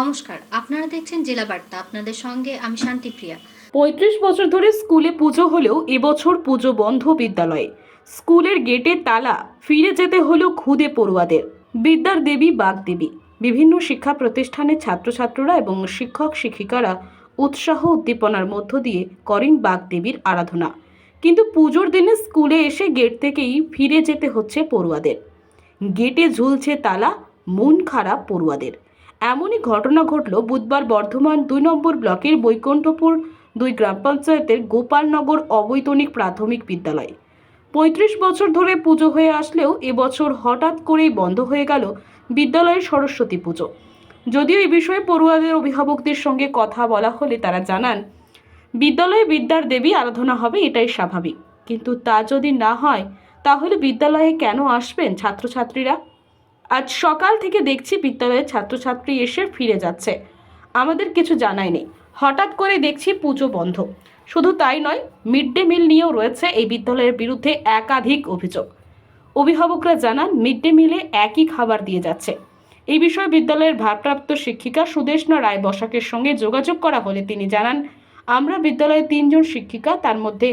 নমস্কার, আপনারা দেখছেন জেলা বার্তা। আপনাদের সঙ্গে আমি শান্তিপ্রিয়া। ৩৫ বছর ধরে স্কুলে পুজো হলেও এবছর পুজো বন্ধ বিদ্যালয়ে। স্কুলের গেটে তালা, ফিরে যেতে হলো খুদে পড়ুয়াদের। বিদ্যার দেবী বাগদেবী। বিভিন্ন শিক্ষা প্রতিষ্ঠানের ছাত্রছাত্রীরা এবং শিক্ষক শিক্ষিকারা উৎসাহ উদ্দীপনার মধ্য দিয়ে করেন বাগদেবীর আরাধনা। কিন্তু পুজোর দিনে স্কুলে এসে গেট থেকেই ফিরে যেতে হচ্ছে পড়ুয়াদের। গেটে ঝুলছে তালা, মন খারাপ পড়ুয়াদের। এমনই ঘটনা ঘটল বুধবার বর্ধমান ২ নম্বর ব্লকের বৈকুণ্ঠপুর ২ গ্রাম পঞ্চায়েতের গোপালনগর অবৈতনিক প্রাথমিক বিদ্যালয়। ৩৫ বছর ধরে পুজো হয়ে আসলেও এবছর হঠাৎ করেই বন্ধ হয়ে গেল বিদ্যালয়ের সরস্বতী পুজো। যদিও এ বিষয়ে পড়ুয়াদের অভিভাবকদের সঙ্গে কথা বলা হলে তারা জানান, বিদ্যালয়ে বিদ্যার দেবী আরাধনা হবে, এটাই স্বাভাবিক। কিন্তু তা যদি না হয় তাহলে বিদ্যালয়ে কেন আসবেন ছাত্রছাত্রীরা? আজ সকাল থেকে দেখছি বিদ্যালয়ের ছাত্রছাত্রী এসে ফিরে যাচ্ছে, আমাদের কিছু জানায়নি। হঠাৎ করে দেখছি পুজো বন্ধ। শুধু তাই নয়, মিড ডে মিল নিয়েও রয়েছে এই বিদ্যালয়ের বিরুদ্ধে একাধিক অভিযোগ। অভিভাবকরা জানান, মিড ডে মিলে একই খাবার দিয়ে যাচ্ছে। এই বিষয়ে বিদ্যালয়ের ভারপ্রাপ্ত শিক্ষিকা সুদেষ্ণা রায় বসাকের সঙ্গে যোগাযোগ করা হলে তিনি জানান, আমরা বিদ্যালয়ে ৩ জন শিক্ষিকা, তার মধ্যে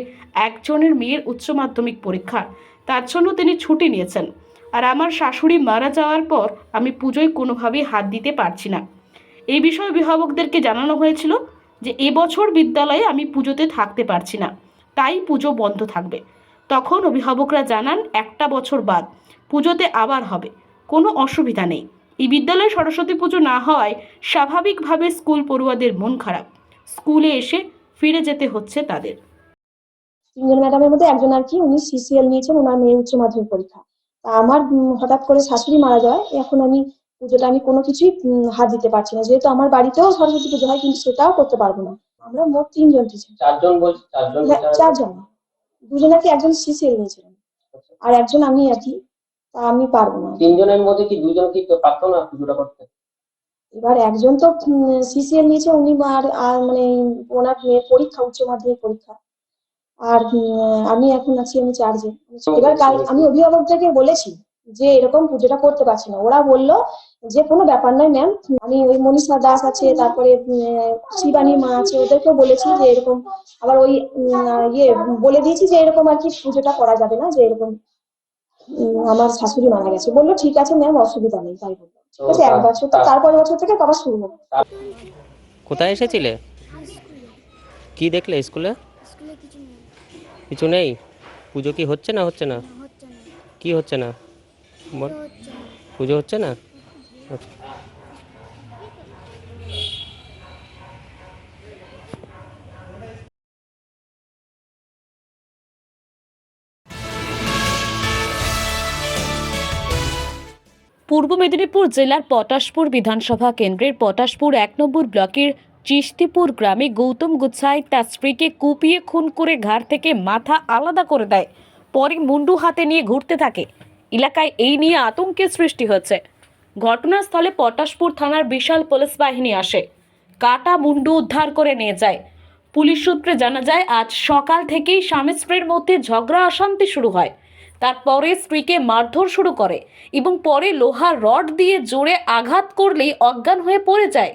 একজনের মেয়ের উচ্চ মাধ্যমিক পরীক্ষা, তার জন্য তিনি ছুটি নিয়েছেন। আর আমার শাশুড়ি মারা যাওয়ার পর আমি পুজোয় কোনোভাবেই হাত দিতে পারছি না। এই বিষয়ে অভিভাবকদেরকে জানানো হয়েছিল যে এবছর বিদ্যালয়ে আমি পুজোতে থাকতে পারছি না, তাই পুজো বন্ধ থাকবে। তখন অভিভাবকরা জানান, একটা বছর বাদ পুজোতে আবার হবে, কোনো অসুবিধা নেই। এই বিদ্যালয়ে সরস্বতী পুজো না হওয়ায় স্বাভাবিকভাবে স্কুল পড়ুয়াদের মন খারাপ। স্কুলে এসে ফিরে যেতে হচ্ছে তাদের। ৩ জন ম্যাডামের মধ্যে একজন আর কি উনি সিসিএল নিয়েছেন, ওনার মেয়ের উচ্চ মাধ্যমিক পরীক্ষা। তা আমার হঠাৎ করে শাশুড়ি মারা যায়, এখন আমি পুজোটা আমি কোনো কিছুই হাত দিতে পারছি না, যেহেতু আমার বাড়িতেও সরস্বতী পুজো হয়, কিন্তু সেটাও করতে পারবো না। আমরা মোট ৩ জন টিচার। ৪ জন বলছি, ৪ জন টিচার। ৪ জন, ২ জন আর কি, একজন সিসিএল নিয়েছিলেন আর একজন আমি আর কি। তা আমি পারবো না। ৩ জনের মধ্যে কি ২ জন কি পারতো না পুজোটা করতে? এবার একজন তো সিসিএল নিয়েছে, উনি আর মানে ওনার মেয়ের পরীক্ষা, উচ্চ মাধ্যমিক পরীক্ষা। আর আমি এখন আছি, আমি ৪ জন। এবার আমি অভিভাবকদেরকে বলেছি যে এরকম পুজোটা করতে পারছি না। ওরা বললো যে কোনো ব্যাপার নয় ম্যাম, আমি ওই মনীষা দাস আছে, তারপরে শিবানী মা আছে, ওদেরকেও বলেছি যে এরকম। আবার ওই বলে দিয়েছি যে এরকম আর কি পুজোটা করা যাবে না, যে এরকম আমার শাশুড়ি মারা গেছে। বললো ঠিক আছে ম্যাম, অসুবিধা নেই, তাই বললো। ঠিক আছে, 1 বছর, তো তারপরের বছর থেকে আবার শুরু হবে। কোথায় এসেছিলে? কি দেখলে স্কুলে? স্কুলে কিছু নেই। কিছু নেই? পুজো কি হচ্ছে না? হচ্ছে না। কি হচ্ছে না বল? পুজো হচ্ছে না। পুজো হচ্ছে না? আচ্ছা। পূর্ব মেদিনীপুর জেলার পটাশপুর বিধানসভা কেন্দ্রের পটাশপুর ১ নম্বর ব্লকের চিস্তিপুর গ্রামে গৌতম গুচ্ছাই তার স্ত্রীকে কুপিয়ে খুন করে ঘাড় থেকে মাথা আলাদা করে দেয়, পরে মুন্ডু হাতে নিয়ে ঘুরতে থাকে। এলাকায় এই নিয়ে আতঙ্কের সৃষ্টি হয়েছে। ঘটনাস্থলে পটাশপুর থানার বিশাল পুলিশ বাহিনী আসে, কাটা মুন্ডু উদ্ধার করে নিয়ে যায়। পুলিশ সূত্রে জানা যায়, আজ সকাল থেকেই স্বামী স্ত্রীর মধ্যে ঝগড়া অশান্তি শুরু হয়। তারপরে স্ত্রীকে মারধর শুরু করে এবং পরে লোহার রড দিয়ে জোরে আঘাত করলেই অজ্ঞান হয়ে পড়ে যায়।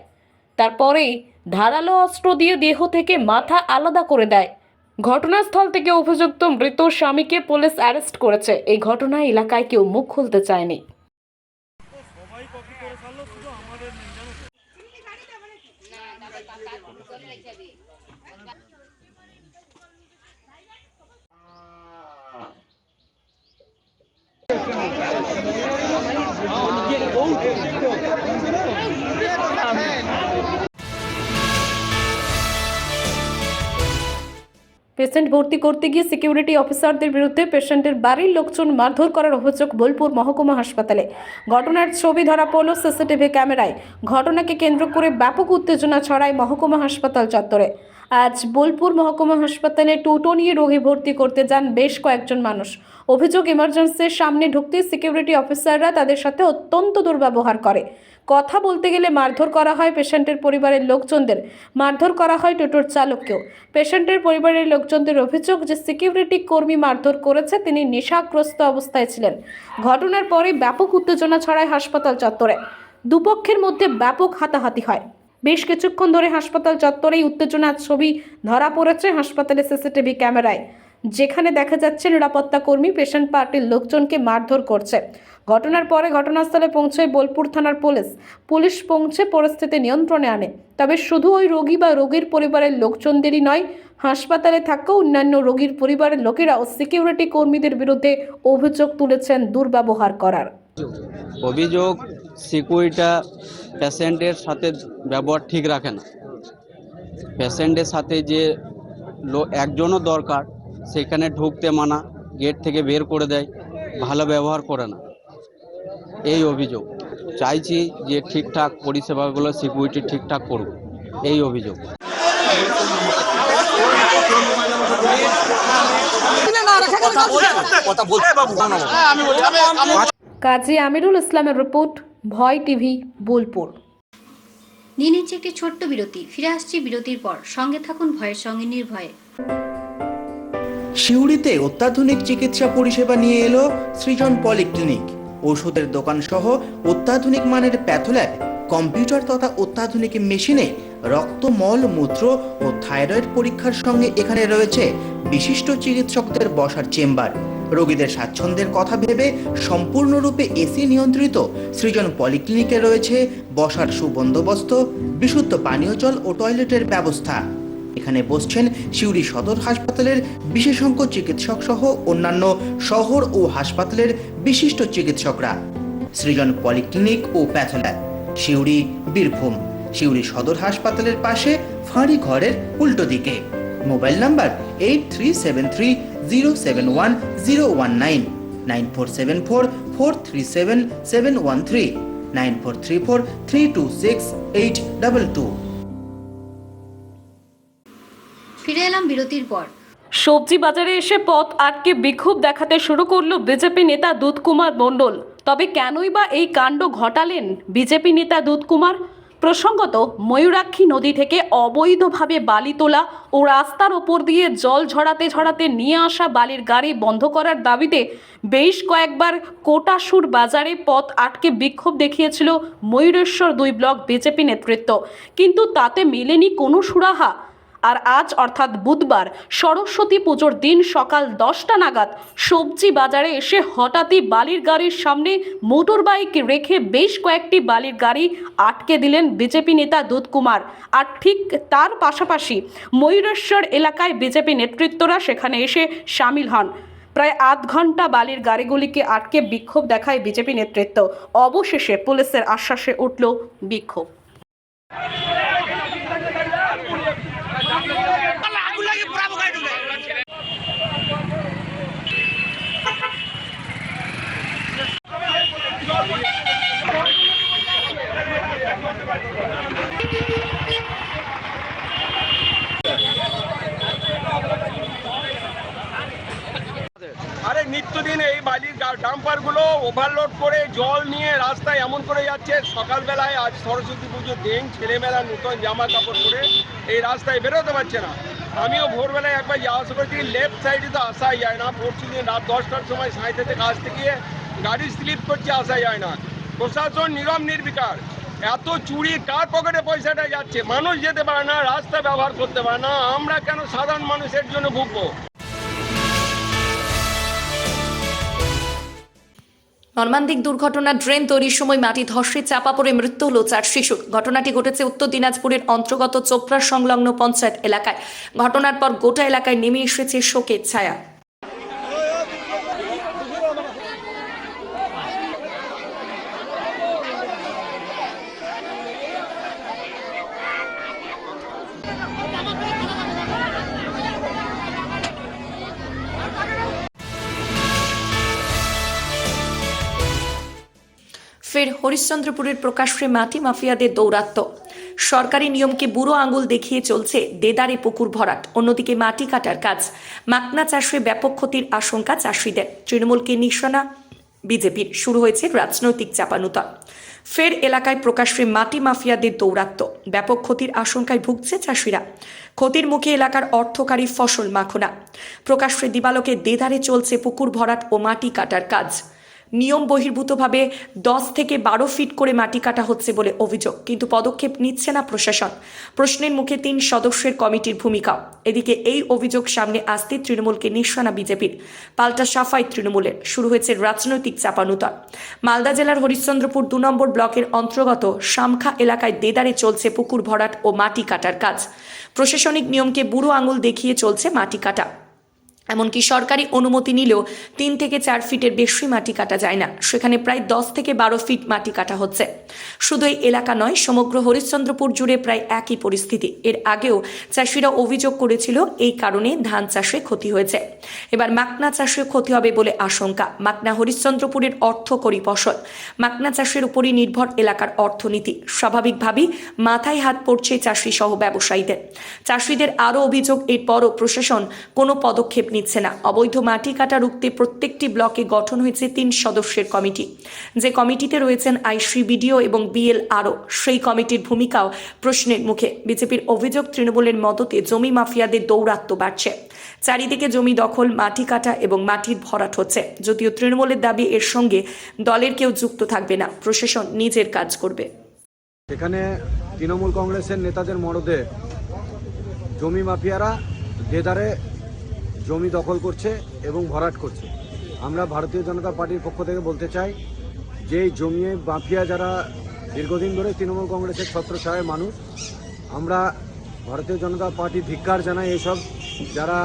তারপরেই ধারালো অস্ত্র দিয়ে দেহ থেকে মাথা আলাদা করে দেয়। ঘটনাস্থল থেকে অভিযুক্ত মৃত স্বামীকে পুলিশ অ্যারেস্ট করেছে। এই ঘটনায় এলাকায় কেউ মুখ খুলতে চায়নি। পেশেন্ট ভর্তি করতে গিয়ে সিকিউরিটি অফিসারদের বিরুদ্ধে পেশেন্টের বাড়ির লোকজন মারধর করার অভিযোগ বোলপুর মহকুমা হাসপাতালে। ঘটনার ছবি ধরা পড়ল সিসিটিভি ক্যামেরায়। ঘটনাকে কেন্দ্র করে ব্যাপক উত্তেজনা ছড়ায় মহকুমা হাসপাতাল চত্বরে। আজ বোলপুর মহকুমা হাসপাতালে টোটো নিয়ে রোগী ভর্তি করতে যান বেশ কয়েকজন মানুষ। অভিযোগ, ইমার্জেন্সির সামনে ঢুকতে সিকিউরিটি অফিসাররা তাদের সাথে অত্যন্ত দুর্ব্যবহার করে। কথা বলতে গেলে মারধর করা হয় পেশেন্টের পরিবারের লোকজনদের, মারধর করা হয় টোটোর চালককেও। পেশেন্টের পরিবারের লোকজনদের অভিযোগ যে সিকিউরিটি কর্মী মারধর করেছে, তিনি নেশাগ্রস্ত অবস্থায় ছিলেন। ঘটনার পরে ব্যাপক উত্তেজনা ছড়ায় হাসপাতাল চত্বরে। দুপক্ষের মধ্যে ব্যাপক হাতাহাতি হয়। বেশ কিছুক্ষণ ধরে হাসপাতাল চত্বরেই উত্তেজনার ছবি ধরা পড়েছে হাসপাতালের সিসিটিভি ক্যামেরায়, যেখানে দেখা যাচ্ছে নিরাপত্তা কর্মী পেশেন্ট পার্টির লোকজনকে মারধর করছে। ঘটনার পরে ঘটনাস্থলে পৌঁছায় বোলপুর থানার পুলিশ পৌঁছে পরিস্থিতি নিয়ন্ত্রণে আনে। তবে শুধু ওই রোগী বা রোগীর পরিবারের লোকজনদেরই নয়, হাসপাতালে থাকা অন্যান্য রোগীর পরিবারের লোকেরাও সিকিউরিটি কর্মীদের বিরুদ্ধে অভিযোগ তুলেছেন দুর্ব্যবহার করার। অভিযোগ সিকিউরিটা পেশেন্টের সাথে ব্যবহার ঠিক রাখে না। পেশেন্টের সাথে যে একজনও দরকার সেখানে ঢুকতে মানা, গেট থেকে বের করে দেয়, ভালো ব্যবহার করে না, এই অভিযোগ। চাইছি যে ঠিকঠাক পরিষেবাগুলো সিকিউরিটি ঠিকঠাক করুক, এই অভিযোগ। কাজী আমিরুল ইসলামের রিপোর্ট, ভয় টিভি, বোলপুর। নিয়ে নিচ্ছে একটি ছোট্ট বিরতি, ফিরে আসছি বিরতির পর। সঙ্গে থাকুন ভয়ের সঙ্গে নির্ভয়ে। সিউড়িতে অত্যাধুনিক চিকিৎসা পরিষেবা নিয়ে এলো সৃজন পলিক্লিনিক। ওষুধের দোকান সহ অত্যাধুনিক মানের প্যাথোল্যাব, কম্পিউটার তথা অত্যাধুনিক মেশিনে রক্ত, মল, মূত্র ও থাইরয়েড পরীক্ষার সঙ্গে এখানে রয়েছে বিশিষ্ট চিকিৎসকদের বসার চেম্বার। রোগীদের স্বাচ্ছন্দ্যের কথা ভেবে সম্পূর্ণরূপে এসি নিয়ন্ত্রিত সৃজন পলিক্লিনিকে রয়েছে বসার সুবন্দোবস্ত, বিশুদ্ধ পানীয় জল ও টয়লেটের ব্যবস্থা। এখানে বসছেন সিউড়ি সদর হাসপাতালের বিশেষজ্ঞ চিকিৎসক সহ অন্যান্য শহর ও হাসপাতালের বিশিষ্ট চিকিৎসকরা। সৃজন পলিক্লিনিক ও প্যাথোল্যাব, সিউড়ি, বীরভূম। সিউড়ি সদর হাসপাতালের পাশে ফাঁড়ি ঘরের উল্টো দিকে। Mobile number 8373071019, 9474437713, 9434326822। ফিরে এলাম বিরতির পর। সবজি বাজারে এসে পথ আটকে বিক্ষোভ দেখাতে শুরু করলো বিজেপি নেতা দুধকুমার মণ্ডল। তবে কেনই বা এই কাণ্ড ঘটালেন বিজেপি নেতা দুধকুমার? প্রসঙ্গত, ময়ূরাক্ষী নদী থেকে অবৈধভাবে বালি তোলা ও রাস্তার ওপর দিয়ে জল ঝরাতে নিয়ে আসা বালির গাড়ি বন্ধ করার দাবিতে বেশ কয়েকবার কোটাসুর বাজারে পথ আটকে বিক্ষোভ দেখিয়েছিল ময়ূরেশ্বর 2 ব্লক বিজেপি নেতৃত্ব, কিন্তু তাতে মেলেনি কোনো সুরাহা। আর আজ অর্থাৎ বুধবার সরস্বতী পুজোর দিন সকাল 10টা নাগাদ সবজি বাজারে এসে হঠাৎই বালির গাড়ির সামনে মোটর বাইক রেখে বেশ কয়েকটি বালির গাড়ি আটকে দিলেন বিজেপি নেতা দুধকুমার। আর ঠিক তার পাশাপাশি ময়ূরেশ্বর এলাকায় বিজেপি নেতৃত্বরা সেখানে এসে সামিল হন। প্রায় আধ ঘন্টা বালির গাড়িগুলিকে আটকে বিক্ষোভ দেখায় বিজেপি নেতৃত্ব। অবশেষে পুলিশের আশ্বাসে উঠল বিক্ষোভ। আরে নিত্যদিন এই বালির ডাম্পারগুলো ওভারলোড করে জল নিয়ে রাস্তায় এমন করে যাচ্ছে। সকালবেলায় আজ সরস্বতী পুজোর দিন ছেলেমেয়েরা নতুন জামা কাপড় পরে এই রাস্তায় বেরোতে পারছে না। আমিও ভোরবেলায় একবার যাওয়া আসা করছি, লেফট সাইডে তো আসাই যায় না। পরশু দিন রাত 10টার সময় সাঁইতে থেকে আসতে গিয়ে গাড়ি স্লিপ করছে, আসা যায় না। প্রশাসন নীরব নির্বিকার। এত চুরি, কার পকেটে পয়সাটা যাচ্ছে? মানুষ যেতে পারে না, রাস্তা ব্যবহার করতে পারে না, আমরা কেন সাধারণ মানুষের জন্য ভুগবো? মর্মান্তিক দুর্ঘটনা, ড্রেন তৈরির সময় মাটি ধসে চাপা পড়ে মৃত্যু হল 4 শিশুর। ঘটনাটি ঘটেছে উত্তর দিনাজপুরের অন্তর্গত চোপড়া সংলগ্ন পঞ্চায়েত এলাকায়। ঘটনার পর গোটা এলাকায় নেমে এসেছে শোকের ছায়া। ফের হরিশ্চন্দ্রপুরের প্রকাশ্যে মাটি মাফিয়াদের দৌরাত্ম্য। সরকারি নিয়মকে বুড়ো আঙুল দেখিয়ে চলছে দেদারে পুকুর ভরাট। অন্যদিকে মাটি কাটার কাজ, মাকনা চাষে ব্যাপক ক্ষতির আশঙ্কা চাষিদের। তৃণমূলকে নিশানা বিজেপির। শুরু হয়েছে রাজনৈতিক চাপানুতর। ফের এলাকায় প্রকাশ্যে মাটি মাফিয়াদের দৌরাত্ম্য, ব্যাপক ক্ষতির আশঙ্কায় ভুগছে চাষিরা। ক্ষতির মুখে এলাকার অর্থকারী ফসল মাখনা। প্রকাশ্যে দিবালোকে দেদারে চলছে পুকুর ভরাট ও মাটি কাটার কাজ। নিয়ম বহির্ভূতভাবে 10 থেকে 12 ফিট করে মাটি কাটা হচ্ছে বলে অভিযোগ, কিন্তু পদক্ষেপ নিচ্ছে না প্রশাসন। প্রশ্নের মুখে 3 সদস্যের কমিটির ভূমিকা। এদিকে এই অভিযোগ সামনে আসতে তৃণমূলকে নিশানা বিজেপির, পাল্টা সাফাই তৃণমূলের। শুরু হয়েছে রাজনৈতিক চাপানুতর। মালদা জেলার হরিশ্চন্দ্রপুর 2 নম্বর ব্লকের অন্তর্গত শামখা এলাকায় দেদারে চলছে পুকুর ভরাট ও মাটি কাটার কাজ। প্রশাসনিক নিয়মকে বুড়ো আঙুল দেখিয়ে চলছে মাটি কাটা। এমনকি সরকারি অনুমতি নিলেও 3 থেকে 4 ফিটের বেশি মাটি কাটা যায় না, সেখানে প্রায় 10 থেকে 12 ফিট মাটি কাটা হচ্ছে। শুধু এই এলাকা নয়, সমগ্র হরিশ্চন্দ্রপুর জুড়ে প্রায় একই পরিস্থিতি। এর আগেও চাষিরা অভিযোগ করেছিল এই কারণে ধান চাষে ক্ষতি হয়েছে। এবার মাকনা চাষে ক্ষতি হবে বলে আশঙ্কা। মাকনা হরিশ্চন্দ্রপুরের অর্থকরী ফসল। মাকনা চাষের উপরই নির্ভর এলাকার অর্থনীতি। স্বাভাবিকভাবেই মাথায় হাত পড়ছে চাষি সহ ব্যবসায়ীদের। চাষিদের আরও অভিযোগ, এরপরও প্রশাসন কোনো পদক্ষেপ নিচ্ছে না। অবৈধ মাটি কাটা রুখতে প্রত্যেকটি ব্লকে গঠন হয়েছে 3 সদস্যের কমিটি, যে কমিটিতে রয়েছেন আইসি, বিডিও এবং বিএলআরও। সেই কমিটির ভূমিকাও প্রশ্নের মুখে। বিজেপির অভিযোগ, তৃণমূলের মদতে জমি মাফিয়াদের দৌরাত্ম্য বাড়ছে। চারিদিকে জমি দখল, মাটি কাটা এবং মাটির ভরাট হচ্ছে। যদিও তৃণমূলের দাবি এর সঙ্গে দলের কেউ যুক্ত থাকবে না, প্রশাসন নিজের কাজ করবে। এখানে তৃণমূল কংগ্রেসের নেতাদের মদদে জমি মাফিয়ারা দেদারে জমি দখল করছে এবং ভরাট করছে। আমরা ভারতীয় জনতা পার্টির পক্ষ থেকে বলতে চাই যে এই জমি মাফিয়া যারা দীর্ঘদিন ধরে তৃণমূল কংগ্রেসের ছত্রছায়ার মানুষ, আমরা ভারতীয় জনতা পার্টি ধিক্কার জানাই এসব যারা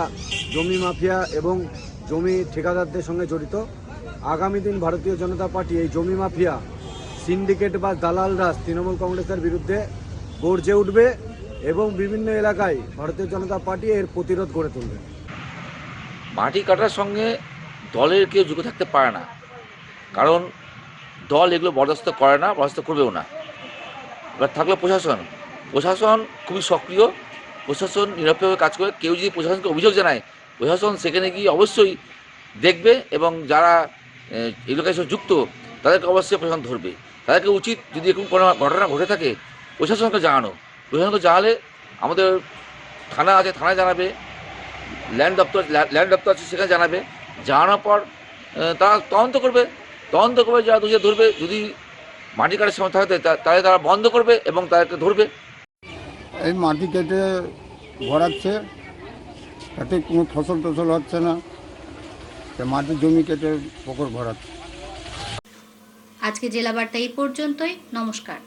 জমি মাফিয়া এবং জমি ঠিকাদারদের সঙ্গে জড়িত। আগামী দিন ভারতীয় জনতা পার্টি এই জমি মাফিয়া, সিন্ডিকেট বা দালাল রাজ তৃণমূল কংগ্রেসের বিরুদ্ধে গর্জে উঠবে এবং বিভিন্ন এলাকায় ভারতীয় জনতা পার্টি এর প্রতিরোধ গড়ে তুলবে। মাটি কাটার সঙ্গে দলের কেউ যুক্ত থাকতে পারে না, কারণ দল এগুলো বরদাস্ত করে না, বরদাস্ত করবেও না। এবার থাকলো প্রশাসন। প্রশাসন খুবই সক্রিয়, প্রশাসন নিরপেক্ষভাবে কাজ করে। কেউ যদি প্রশাসনকে অভিযোগ জানায়, প্রশাসন সেখানে গিয়ে অবশ্যই দেখবে এবং যারা এলাকায় সব যুক্ত তাদেরকে অবশ্যই প্রশাসন ধরবে। তাদেরকে উচিত, যদি এরকম কোনো ঘটনা ঘটে থাকে, প্রশাসনকে জানানো। প্রশাসনকে জানালে আমাদের থানা আছে, থানায় জানাবে, ল্যান্ড দপ্তর আছে, সেখানে জানাবে। জানানোর পর তারা তদন্ত করবে, যারা দোষী ধরবে। যদি মাটি কাটার সময় থাকে তাহলে তারা বন্ধ করবে এবং তাদেরকে ধরবে। এই মাটি কেটে ভরাচ্ছে, তাতে কোনো ফসল টসল হচ্ছে না, মাটি জমি কেটে পুকুর ভরাচ্ছে। আজকে জেলা বার্তা এই পর্যন্তই। নমস্কার।